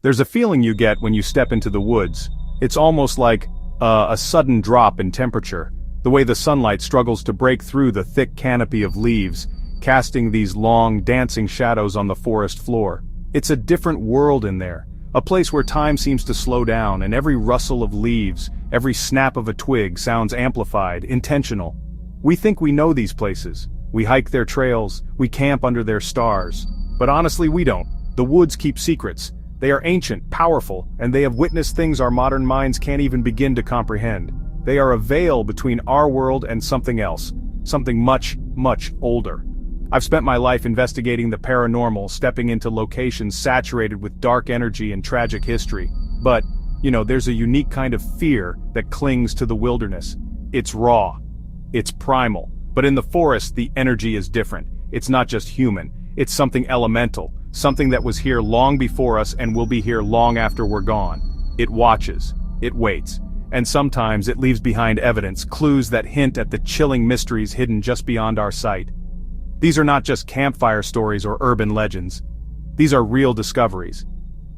There's a feeling you get when you step into the woods. It's almost like a sudden drop in temperature, the way the sunlight struggles to break through the thick canopy of leaves, casting these long, dancing shadows on the forest floor. It's a different world in there, a place where time seems to slow down and every rustle of leaves, every snap of a twig sounds amplified, intentional. We think we know these places. We hike their trails, we camp under their stars. But honestly, we don't. The woods keep secrets. They are ancient, powerful, and they have witnessed things our modern minds can't even begin to comprehend. They are a veil between our world and something else, something much, much older. I've spent my life investigating the paranormal, stepping into locations saturated with dark energy and tragic history. But, there's a unique kind of fear that clings to the wilderness. It's raw. It's primal. But in the forest, the energy is different. It's not just human. It's something elemental, something that was here long before us and will be here long after we're gone. It watches. It waits. And sometimes it leaves behind evidence, clues that hint at the chilling mysteries hidden just beyond our sight. These are not just campfire stories or urban legends. These are real discoveries.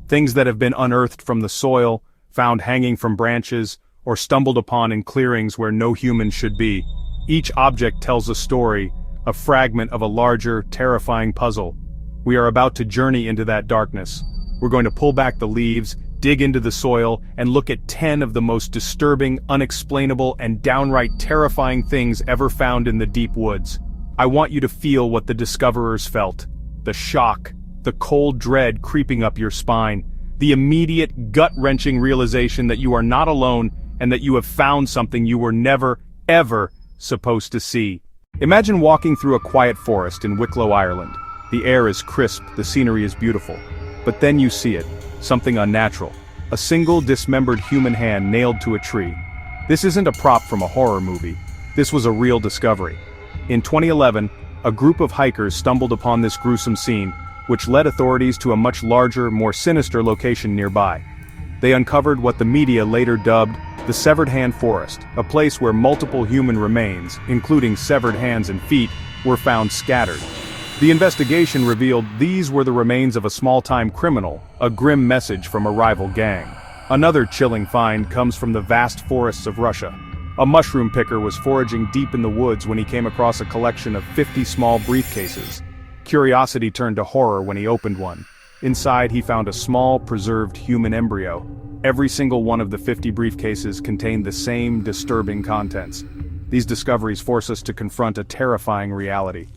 Things that have been unearthed from the soil, found hanging from branches, or stumbled upon in clearings where no human should be. Each object tells a story, a fragment of a larger, terrifying puzzle. We are about to journey into that darkness. We're going to pull back the leaves, dig into the soil, and look at 10 of the most disturbing, unexplainable, and downright terrifying things ever found in the deep woods. I want you to feel what the discoverers felt. The shock, the cold dread creeping up your spine, the immediate, gut-wrenching realization that you are not alone and that you have found something you were never, ever supposed to see. Imagine walking through a quiet forest in Wicklow, Ireland. The air is crisp, the scenery is beautiful. But then you see it, something unnatural. A single dismembered human hand nailed to a tree. This isn't a prop from a horror movie. This was a real discovery. In 2011, a group of hikers stumbled upon this gruesome scene, which led authorities to a much larger, more sinister location nearby. They uncovered what the media later dubbed the Severed Hand Forest, a place where multiple human remains, including severed hands and feet, were found scattered. The investigation revealed these were the remains of a small-time criminal, a grim message from a rival gang. Another chilling find comes from the vast forests of Russia. A mushroom picker was foraging deep in the woods when he came across a collection of 50 small briefcases. Curiosity turned to horror when he opened one. Inside he found a small, preserved human embryo. Every single one of the 50 briefcases contained the same disturbing contents. These discoveries force us to confront a terrifying reality.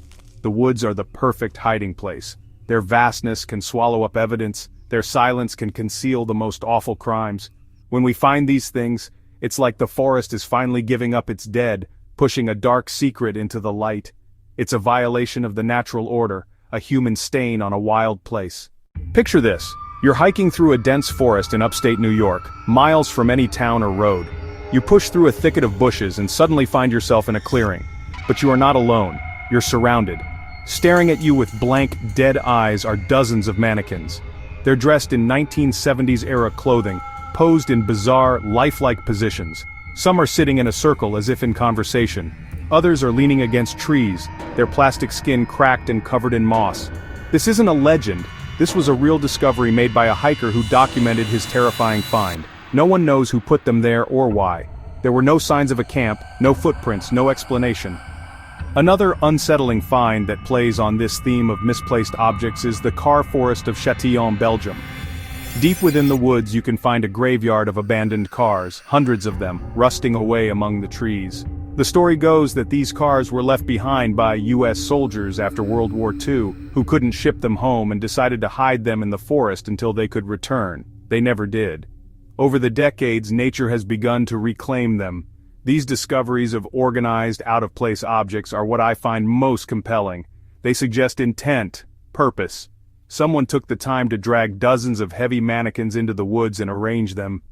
The woods are the perfect hiding place. Their vastness can swallow up evidence, their silence can conceal the most awful crimes. When we find these things, it's like the forest is finally giving up its dead, pushing a dark secret into the light. It's a violation of the natural order, a human stain on a wild place. Picture this. You're hiking through a dense forest in upstate New York, miles from any town or road. You push through a thicket of bushes and suddenly find yourself in a clearing. But you are not alone. You're surrounded. Staring at you with blank, dead eyes are dozens of mannequins. They're dressed in 1970s-era clothing, posed in bizarre, lifelike positions. Some are sitting in a circle as if in conversation. Others are leaning against trees, their plastic skin cracked and covered in moss. This isn't a legend. This was a real discovery made by a hiker who documented his terrifying find. No one knows who put them there or why. There were no signs of a camp, no footprints, no explanation. Another unsettling find that plays on this theme of misplaced objects is the Car Forest of Châtillon, Belgium. Deep within the woods you can find a graveyard of abandoned cars, hundreds of them, rusting away among the trees. The story goes that these cars were left behind by US soldiers after World War II, who couldn't ship them home and decided to hide them in the forest until they could return. They never did. Over the decades, nature has begun to reclaim them. These discoveries of organized, out-of-place objects are what I find most compelling. They suggest intent, purpose. Someone took the time to drag dozens of heavy mannequins into the woods and arrange them.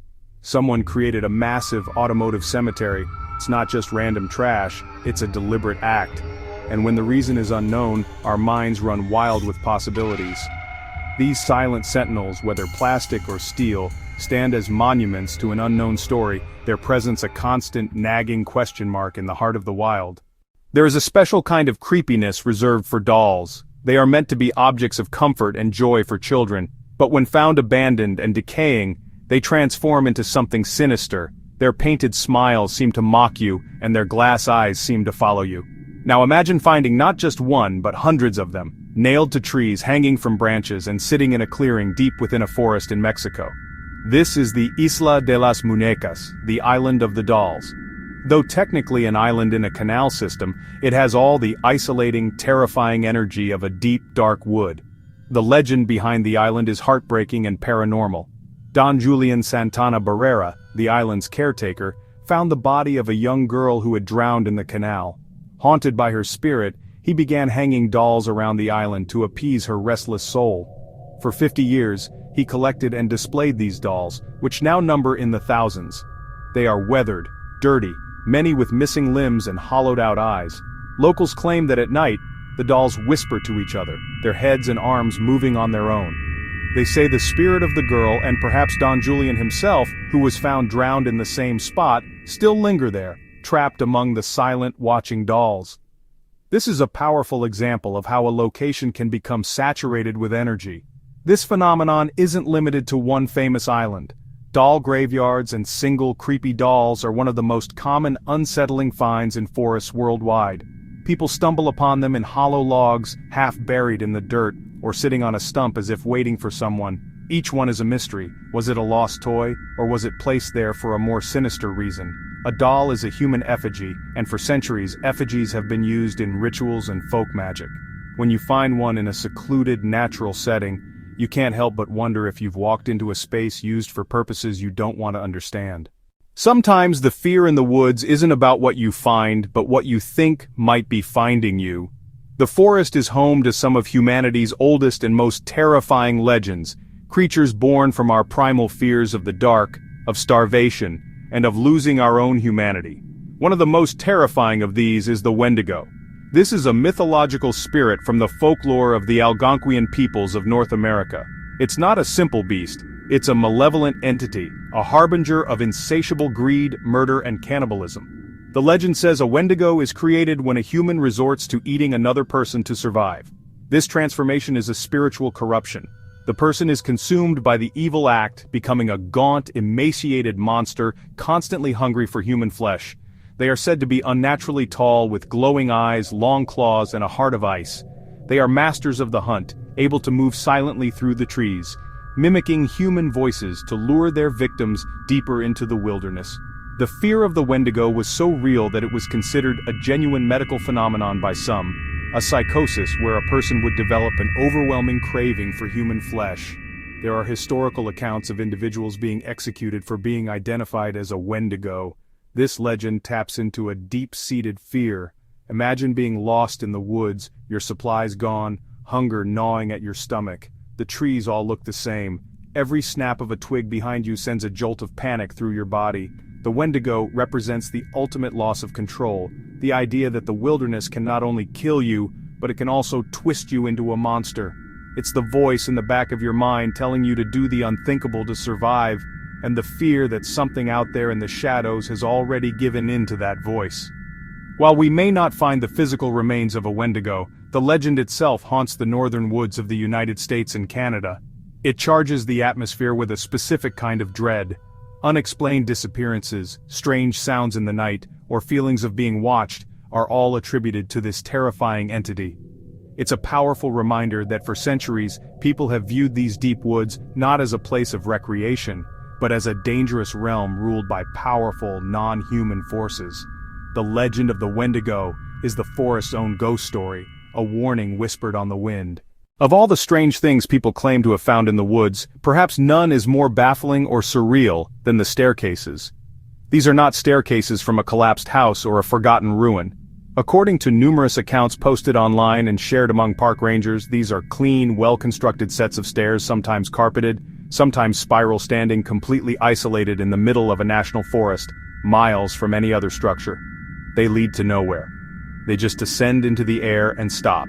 Someone created a massive automotive cemetery. It's not just random trash, it's a deliberate act. And when the reason is unknown, our minds run wild with possibilities. These silent sentinels, whether plastic or steel, stand as monuments to an unknown story, their presence a constant, nagging question mark in the heart of the wild. There is a special kind of creepiness reserved for dolls. They are meant to be objects of comfort and joy for children, But when found abandoned and decaying, they transform into something sinister. Their painted smiles seem to mock you, and their glass eyes seem to follow you. Now imagine finding not just one, but hundreds of them, nailed to trees, hanging from branches, and sitting in a clearing deep within a forest in Mexico. This is the Isla de las Muñecas, the Island of the Dolls. Though technically an island in a canal system, it has all the isolating, terrifying energy of a deep, dark wood. The legend behind the island is heartbreaking and paranormal. Don Julian Santana Barrera, the island's caretaker, found the body of a young girl who had drowned in the canal. Haunted by her spirit, he began hanging dolls around the island to appease her restless soul. For 50 years, he collected and displayed these dolls, which now number in the thousands. They are weathered, dirty, many with missing limbs and hollowed-out eyes. Locals claim that at night, the dolls whisper to each other, their heads and arms moving on their own. They say the spirit of the girl and perhaps Don Julian himself, who was found drowned in the same spot, still linger there, trapped among the silent, watching dolls. This is a powerful example of how a location can become saturated with energy. This phenomenon isn't limited to one famous island. Doll graveyards and single, creepy dolls are one of the most common unsettling finds in forests worldwide. People stumble upon them in hollow logs, half buried in the dirt, or sitting on a stump as if waiting for someone. Each one is a mystery. Was it a lost toy, or was it placed there for a more sinister reason? A doll is a human effigy, and for centuries, effigies have been used in rituals and folk magic. When you find one in a secluded, natural setting, you can't help but wonder if you've walked into a space used for purposes you don't want to understand. Sometimes the fear in the woods isn't about what you find, but what you think might be finding you. The forest is home to some of humanity's oldest and most terrifying legends, creatures born from our primal fears of the dark, of starvation, and of losing our own humanity. One of the most terrifying of these is the Wendigo. This is a mythological spirit from the folklore of the Algonquian peoples of North America. It's not a simple beast, it's a malevolent entity, a harbinger of insatiable greed, murder, and cannibalism. The legend says a Wendigo is created when a human resorts to eating another person to survive. This transformation is a spiritual corruption. The person is consumed by the evil act, becoming a gaunt, emaciated monster, constantly hungry for human flesh. They are said to be unnaturally tall, with glowing eyes, long claws, and a heart of ice. They are masters of the hunt, able to move silently through the trees, mimicking human voices to lure their victims deeper into the wilderness. The fear of the Wendigo was so real that it was considered a genuine medical phenomenon by some, a psychosis where a person would develop an overwhelming craving for human flesh. There are historical accounts of individuals being executed for being identified as a Wendigo. This legend taps into a deep-seated fear. Imagine being lost in the woods, your supplies gone, hunger gnawing at your stomach. The trees all look the same. Every snap of a twig behind you sends a jolt of panic through your body. The Wendigo represents the ultimate loss of control, the idea that the wilderness can not only kill you, but it can also twist you into a monster. It's the voice in the back of your mind telling you to do the unthinkable to survive, and the fear that something out there in the shadows has already given in to that voice. While we may not find the physical remains of a Wendigo, the legend itself haunts the northern woods of the United States and Canada. It charges the atmosphere with a specific kind of dread. Unexplained disappearances, strange sounds in the night, or feelings of being watched are all attributed to this terrifying entity. It's a powerful reminder that for centuries, people have viewed these deep woods not as a place of recreation, but as a dangerous realm ruled by powerful, non-human forces. The legend of the Wendigo is the forest's own ghost story, a warning whispered on the wind. Of all the strange things people claim to have found in the woods, perhaps none is more baffling or surreal than the staircases. These are not staircases from a collapsed house or a forgotten ruin. According to numerous accounts posted online and shared among park rangers, these are clean, well-constructed sets of stairs, sometimes carpeted, sometimes spiral, standing completely isolated in the middle of a national forest, miles from any other structure. They lead to nowhere. They just descend into the air and stop.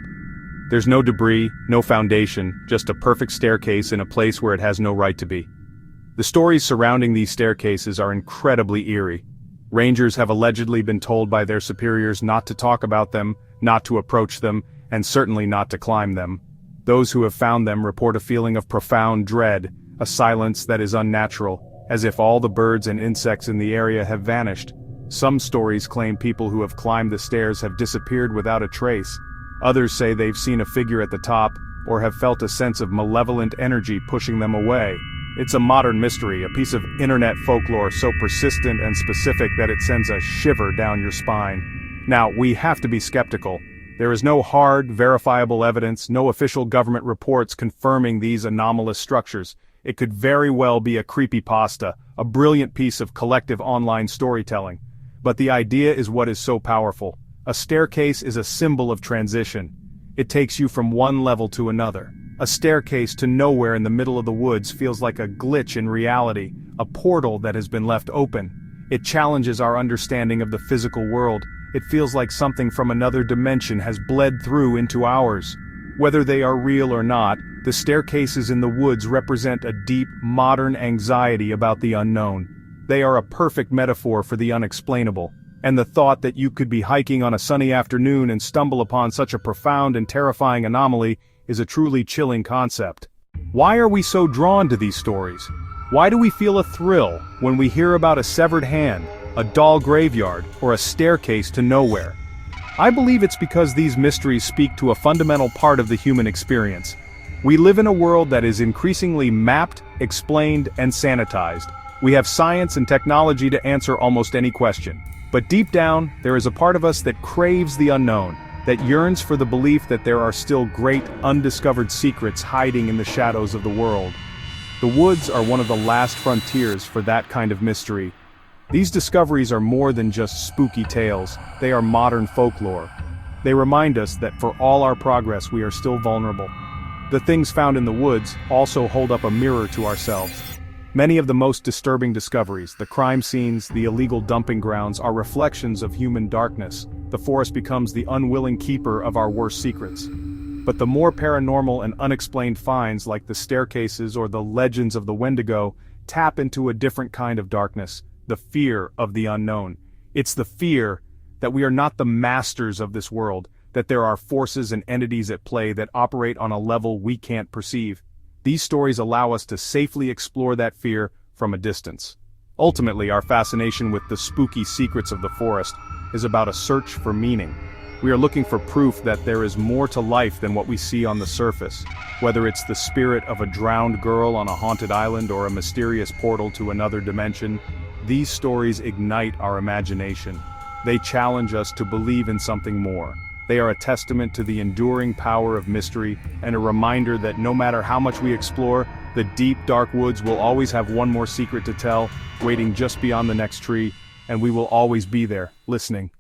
There's no debris, no foundation, just a perfect staircase in a place where it has no right to be. The stories surrounding these staircases are incredibly eerie. Rangers have allegedly been told by their superiors not to talk about them, not to approach them, and certainly not to climb them. Those who have found them report a feeling of profound dread, a silence that is unnatural, as if all the birds and insects in the area have vanished. Some stories claim people who have climbed the stairs have disappeared without a trace. Others say they've seen a figure at the top, or have felt a sense of malevolent energy pushing them away. It's a modern mystery, a piece of internet folklore so persistent and specific that it sends a shiver down your spine. Now, we have to be skeptical. There is no hard, verifiable evidence, no official government reports confirming these anomalous structures. It could very well be a creepypasta, a brilliant piece of collective online storytelling. But the idea is what is so powerful. A staircase is a symbol of transition. It takes you from one level to another. A staircase to nowhere in the middle of the woods feels like a glitch in reality, a portal that has been left open. It challenges our understanding of the physical world. It feels like something from another dimension has bled through into ours. Whether they are real or not, the staircases in the woods represent a deep, modern anxiety about the unknown. They are a perfect metaphor for the unexplainable. And the thought that you could be hiking on a sunny afternoon and stumble upon such a profound and terrifying anomaly is a truly chilling concept. Why are we so drawn to these stories? Why do we feel a thrill when we hear about a severed hand, a doll graveyard, or a staircase to nowhere? I believe it's because these mysteries speak to a fundamental part of the human experience. We live in a world that is increasingly mapped, explained, and sanitized. We have science and technology to answer almost any question. But deep down, there is a part of us that craves the unknown, that yearns for the belief that there are still great, undiscovered secrets hiding in the shadows of the world. The woods are one of the last frontiers for that kind of mystery. These discoveries are more than just spooky tales, they are modern folklore. They remind us that for all our progress we are still vulnerable. The things found in the woods also hold up a mirror to ourselves. Many of the most disturbing discoveries, the crime scenes, the illegal dumping grounds, are reflections of human darkness. The forest becomes the unwilling keeper of our worst secrets. But the more paranormal and unexplained finds, like the staircases or the legends of the Wendigo, tap into a different kind of darkness, the fear of the unknown. It's the fear that we are not the masters of this world, that there are forces and entities at play that operate on a level we can't perceive. These stories allow us to safely explore that fear from a distance. Ultimately, our fascination with the spooky secrets of the forest is about a search for meaning. We are looking for proof that there is more to life than what we see on the surface. Whether it's the spirit of a drowned girl on a haunted island or a mysterious portal to another dimension, these stories ignite our imagination. They challenge us to believe in something more. They are a testament to the enduring power of mystery and a reminder that no matter how much we explore, the deep, dark woods will always have one more secret to tell, waiting just beyond the next tree, and we will always be there, listening.